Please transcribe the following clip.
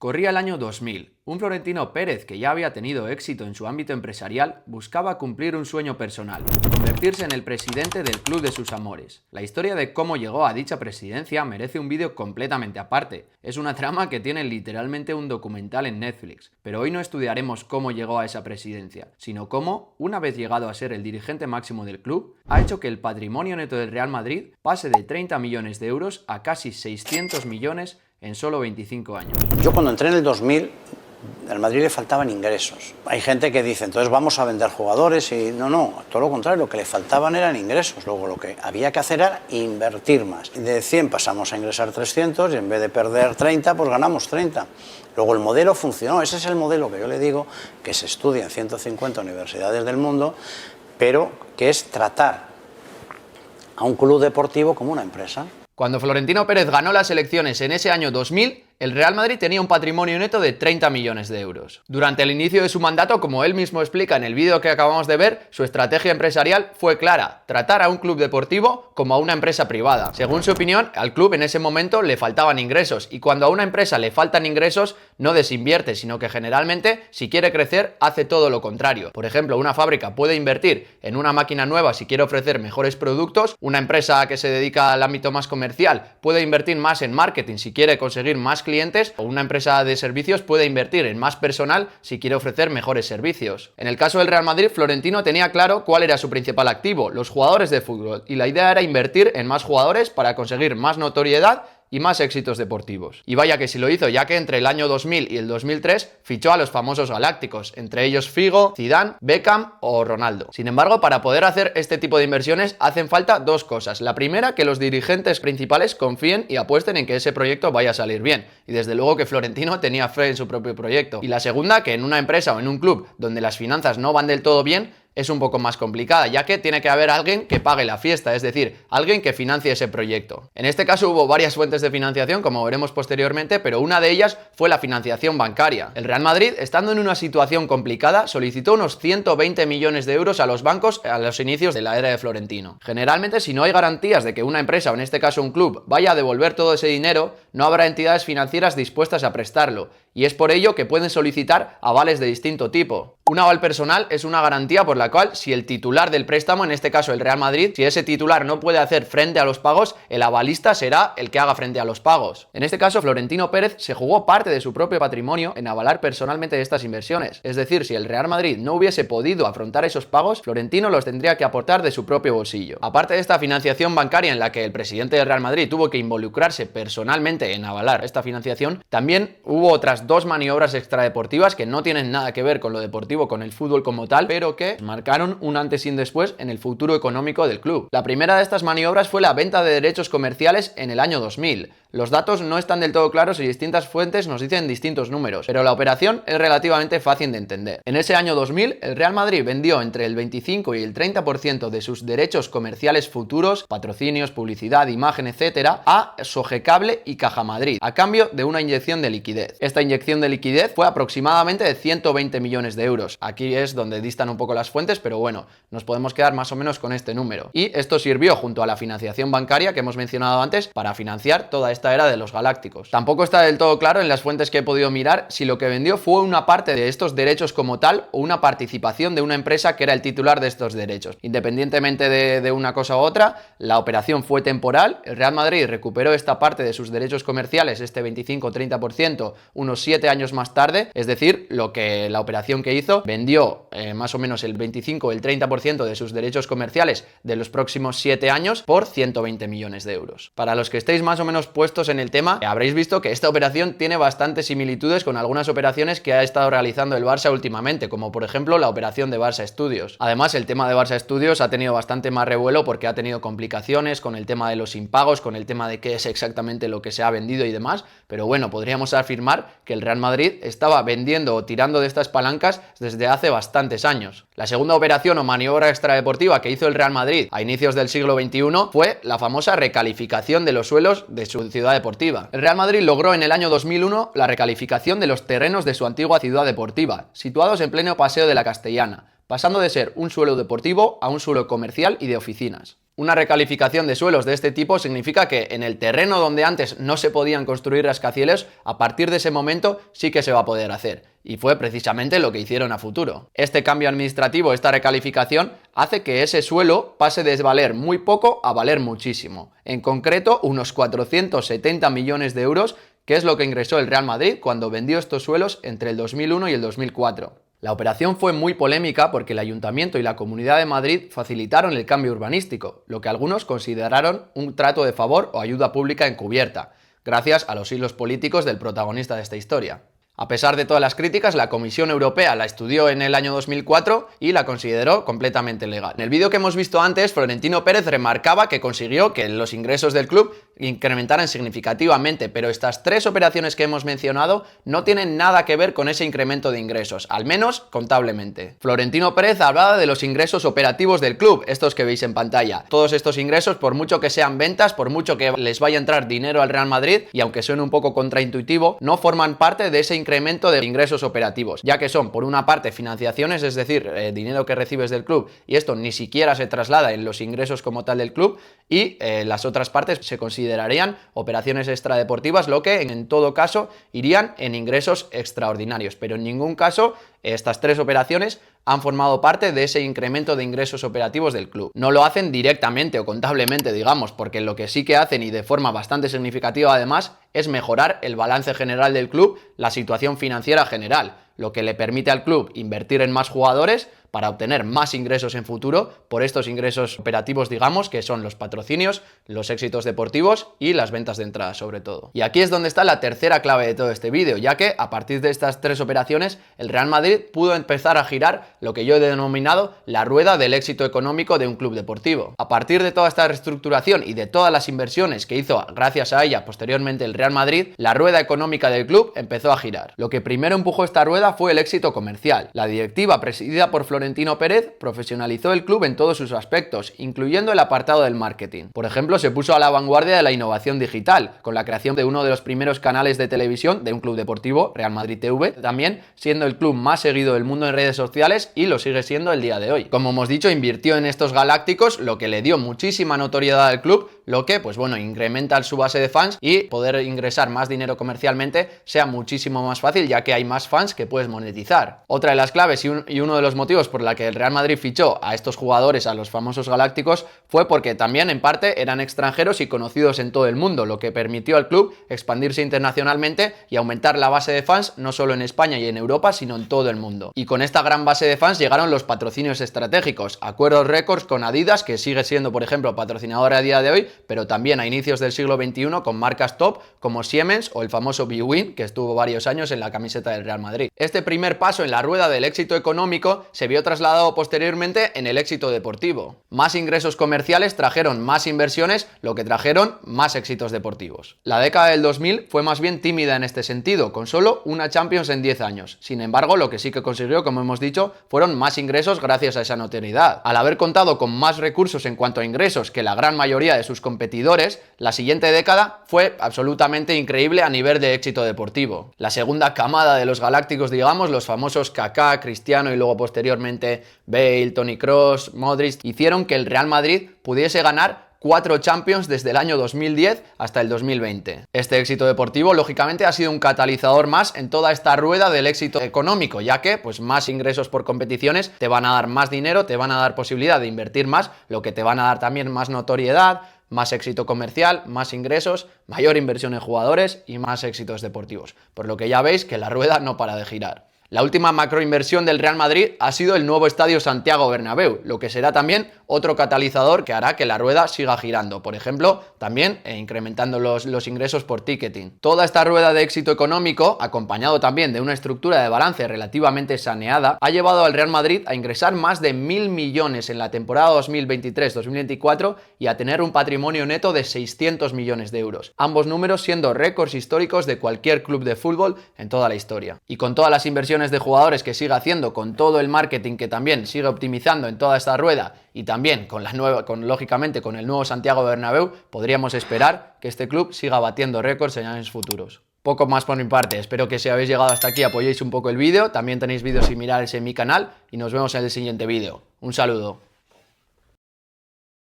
Corría el año 2000. Un Florentino Pérez que ya había tenido éxito en su ámbito empresarial buscaba cumplir un sueño personal, convertirse en el presidente del club de sus amores. La historia de cómo llegó a dicha presidencia merece un vídeo completamente aparte. Es una trama que tiene literalmente un documental en Netflix. Pero hoy no estudiaremos cómo llegó a esa presidencia, sino cómo, una vez llegado a ser el dirigente máximo del club, ha hecho que el patrimonio neto del Real Madrid pase de 30 millones de euros a casi 600 millones en solo 25 años. Yo cuando entré en el 2000, al Madrid le faltaban ingresos. Hay gente que dice, entonces vamos a vender jugadores y no, todo lo contrario, lo que le faltaban eran ingresos. Luego lo que había que hacer era invertir más. De 100 pasamos a ingresar 300 y en vez de perder 30, pues ganamos 30. Luego el modelo funcionó, ese es el modelo que yo le digo que se estudia en 150 universidades del mundo, pero que es tratar a un club deportivo como una empresa. Cuando Florentino Pérez ganó las elecciones en ese año 2000, el Real Madrid tenía un patrimonio neto de 30 millones de euros. Durante el inicio de su mandato, como él mismo explica en el vídeo que acabamos de ver, su estrategia empresarial fue clara: tratar a un club deportivo como a una empresa privada. Según su opinión, al club en ese momento le faltaban ingresos, y cuando a una empresa le faltan ingresos, no desinvierte, sino que generalmente, si quiere crecer, hace todo lo contrario. Por ejemplo, una fábrica puede invertir en una máquina nueva si quiere ofrecer mejores productos, una empresa que se dedica al ámbito más comercial puede invertir más en marketing si quiere conseguir más clientes, o una empresa de servicios puede invertir en más personal si quiere ofrecer mejores servicios. En el caso del Real Madrid, Florentino tenía claro cuál era su principal activo: los jugadores de fútbol, y la idea era invertir en más jugadores para conseguir más notoriedad y más éxitos deportivos. Y vaya que si lo hizo, ya que entre el año 2000 y el 2003 fichó a los famosos galácticos, entre ellos Figo, Zidane, Beckham o Ronaldo. Sin embargo, para poder hacer este tipo de inversiones hacen falta dos cosas. La primera, que los dirigentes principales confíen y apuesten en que ese proyecto vaya a salir bien. Y desde luego que Florentino tenía fe en su propio proyecto. Y la segunda, que en una empresa o en un club donde las finanzas no van del todo bien, es un poco más complicada, ya que tiene que haber alguien que pague la fiesta, es decir, alguien que financie ese proyecto. En este caso hubo varias fuentes de financiación, como veremos posteriormente, pero una de ellas fue la financiación bancaria. El Real Madrid, estando en una situación complicada, solicitó unos 120 millones de euros a los bancos a los inicios de la era de Florentino. Generalmente, si no hay garantías de que una empresa, o en este caso un club, vaya a devolver todo ese dinero, no habrá entidades financieras dispuestas a prestarlo, y es por ello que pueden solicitar avales de distinto tipo. Un aval personal es una garantía por la cual, si el titular del préstamo, en este caso el Real Madrid, si ese titular no puede hacer frente a los pagos, el avalista será el que haga frente a los pagos. En este caso, Florentino Pérez se jugó parte de su propio patrimonio en avalar personalmente estas inversiones. Es decir, si el Real Madrid no hubiese podido afrontar esos pagos, Florentino los tendría que aportar de su propio bolsillo. Aparte de esta financiación bancaria en la que el presidente del Real Madrid tuvo que involucrarse personalmente en avalar esta financiación, también hubo otras dos maniobras extradeportivas que no tienen nada que ver con lo deportivo, con el fútbol como tal, pero que marcaron un antes y un después en el futuro económico del club. La primera de estas maniobras fue la venta de derechos comerciales en el año 2000. Los datos no están del todo claros y distintas fuentes nos dicen distintos números, pero la operación es relativamente fácil de entender. En ese año 2000, el Real Madrid vendió entre el 25 y el 30% de sus derechos comerciales futuros, patrocinios, publicidad, imagen, etcétera, a Sogecable y Caja Madrid, a cambio de una inyección de liquidez. Esta inyección de liquidez fue aproximadamente de 120 millones de euros. Aquí es donde distan un poco las fuentes, pero bueno, nos podemos quedar más o menos con este número. Y esto sirvió, junto a la financiación bancaria que hemos mencionado antes, para financiar toda esta era de los galácticos. Tampoco está del todo claro en las fuentes que he podido mirar si lo que vendió fue una parte de estos derechos como tal o una participación de una empresa que era el titular de estos derechos. Independientemente de una cosa u otra, la operación fue temporal. El Real Madrid recuperó esta parte de sus derechos comerciales, este 25-30%, unos 7 años más tarde, es decir, la operación que hizo, vendió más o menos el 25 o el 30% de sus derechos comerciales de los próximos 7 años por 120 millones de euros. Para los que estéis más o menos puestos en el tema, habréis visto que esta operación tiene bastantes similitudes con algunas operaciones que ha estado realizando el Barça últimamente, como por ejemplo la operación de Barça Studios. Además, el tema de Barça Studios ha tenido bastante más revuelo porque ha tenido complicaciones con el tema de los impagos, con el tema de qué es exactamente lo que se ha vendido y demás, pero bueno, podríamos afirmar que el Real Madrid estaba vendiendo o tirando de estas palancas desde hace bastantes años. La segunda operación o maniobra extradeportiva que hizo el Real Madrid a inicios del siglo XXI fue la famosa recalificación de los suelos de su ciudad deportiva. El Real Madrid logró en el año 2001 la recalificación de los terrenos de su antigua ciudad deportiva, situados en pleno Paseo de la Castellana, pasando de ser un suelo deportivo a un suelo comercial y de oficinas. Una recalificación de suelos de este tipo significa que en el terreno donde antes no se podían construir rascacielos, a partir de ese momento sí que se va a poder hacer. Y fue precisamente lo que hicieron a futuro. Este cambio administrativo, esta recalificación, hace que ese suelo pase de valer muy poco a valer muchísimo. En concreto, unos 470 millones de euros, que es lo que ingresó el Real Madrid cuando vendió estos suelos entre el 2001 y el 2004. La operación fue muy polémica porque el Ayuntamiento y la Comunidad de Madrid facilitaron el cambio urbanístico, lo que algunos consideraron un trato de favor o ayuda pública encubierta, gracias a los hilos políticos del protagonista de esta historia. A pesar de todas las críticas, la Comisión Europea la estudió en el año 2004 y la consideró completamente legal. En el vídeo que hemos visto antes, Florentino Pérez remarcaba que consiguió que los ingresos del club incrementaran significativamente, pero estas tres operaciones que hemos mencionado no tienen nada que ver con ese incremento de ingresos, al menos contablemente. Florentino Pérez hablaba de los ingresos operativos del club, estos que veis en pantalla. Todos estos ingresos, por mucho que sean ventas, por mucho que les vaya a entrar dinero al Real Madrid, y aunque suene un poco contraintuitivo, no forman parte de ese incremento de ingresos operativos, ya que son, por una parte, financiaciones, es decir, dinero que recibes del club, y esto ni siquiera se traslada en los ingresos como tal del club, y las otras partes se considerarían operaciones extradeportivas, lo que en todo caso irían en ingresos extraordinarios, pero en ningún caso estas tres operaciones han formado parte de ese incremento de ingresos operativos del club. No lo hacen directamente o contablemente, digamos, porque lo que sí que hacen, y de forma bastante significativa además, es mejorar el balance general del club, la situación financiera general, lo que le permite al club invertir en más jugadores para obtener más ingresos en futuro por estos ingresos operativos, digamos, que son los patrocinios, los éxitos deportivos y las ventas de entrada sobre todo. Y aquí es donde está la tercera clave de todo este vídeo, ya que a partir de estas tres operaciones el Real Madrid pudo empezar a girar lo que yo he denominado la rueda del éxito económico de un club deportivo. A partir de toda esta reestructuración y de todas las inversiones que hizo gracias a ella posteriormente el Real Madrid, la rueda económica del club empezó a girar. Lo que primero empujó esta rueda fue el éxito comercial. La directiva presidida por Florentino Pérez profesionalizó el club en todos sus aspectos, incluyendo el apartado del marketing. Por ejemplo, se puso a la vanguardia de la innovación digital, con la creación de uno de los primeros canales de televisión de un club deportivo, Real Madrid TV, también siendo el club más seguido del mundo en redes sociales y lo sigue siendo el día de hoy. Como hemos dicho, invirtió en estos galácticos, lo que le dio muchísima notoriedad al club, lo que, pues bueno, incrementa su base de fans y poder ingresar más dinero comercialmente sea muchísimo más fácil, ya que hay más fans que puedes monetizar. Otra de las claves y uno de los motivos por la que el Real Madrid fichó a estos jugadores, a los famosos galácticos, fue porque también en parte eran extranjeros y conocidos en todo el mundo, lo que permitió al club expandirse internacionalmente y aumentar la base de fans no solo en España y en Europa, sino en todo el mundo. Y con esta gran base de fans llegaron los patrocinios estratégicos, acuerdos récords con Adidas, que sigue siendo, por ejemplo, patrocinador a día de hoy, pero también a inicios del siglo XXI con marcas top como Siemens o el famoso Bwin, que estuvo varios años en la camiseta del Real Madrid. Este primer paso en la rueda del éxito económico se vio trasladado posteriormente en el éxito deportivo. Más ingresos comerciales trajeron más inversiones, lo que trajeron más éxitos deportivos. La década del 2000 fue más bien tímida en este sentido, con solo una Champions en 10 años. Sin embargo, lo que sí que consiguió, como hemos dicho, fueron más ingresos gracias a esa notoriedad. Al haber contado con más recursos en cuanto a ingresos que la gran mayoría de sus competidores, la siguiente década fue absolutamente increíble a nivel de éxito deportivo. La segunda camada de los galácticos, digamos, los famosos Kaká, Cristiano y luego posteriormente Bale, Toni Kroos, Modric, hicieron que el Real Madrid pudiese ganar 4 Champions desde el año 2010 hasta el 2020. Este éxito deportivo, lógicamente, ha sido un catalizador más en toda esta rueda del éxito económico, ya que pues más ingresos por competiciones te van a dar más dinero, te van a dar posibilidad de invertir más, lo que te van a dar también más notoriedad, más éxito comercial, más ingresos, mayor inversión en jugadores y más éxitos deportivos. Por lo que ya veis que la rueda no para de girar. La última macroinversión del Real Madrid ha sido el nuevo estadio Santiago Bernabéu, lo que será también otro catalizador que hará que la rueda siga girando. Por ejemplo, también incrementando los ingresos por ticketing. Toda esta rueda de éxito económico, acompañado también de una estructura de balance relativamente saneada, ha llevado al Real Madrid a ingresar más de 1.000 millones en la temporada 2023-2024 y a tener un patrimonio neto de 600 millones de euros. Ambos números siendo récords históricos de cualquier club de fútbol en toda la historia. Y con todas las inversiones de jugadores que sigue haciendo, con todo el marketing que también sigue optimizando en toda esta rueda y también lógicamente con el nuevo Santiago Bernabéu, podríamos esperar que este club siga batiendo récords en años futuros. Poco más por mi parte, espero que si habéis llegado hasta aquí apoyéis un poco el vídeo, también tenéis vídeos similares en mi canal y nos vemos en el siguiente vídeo. Un saludo.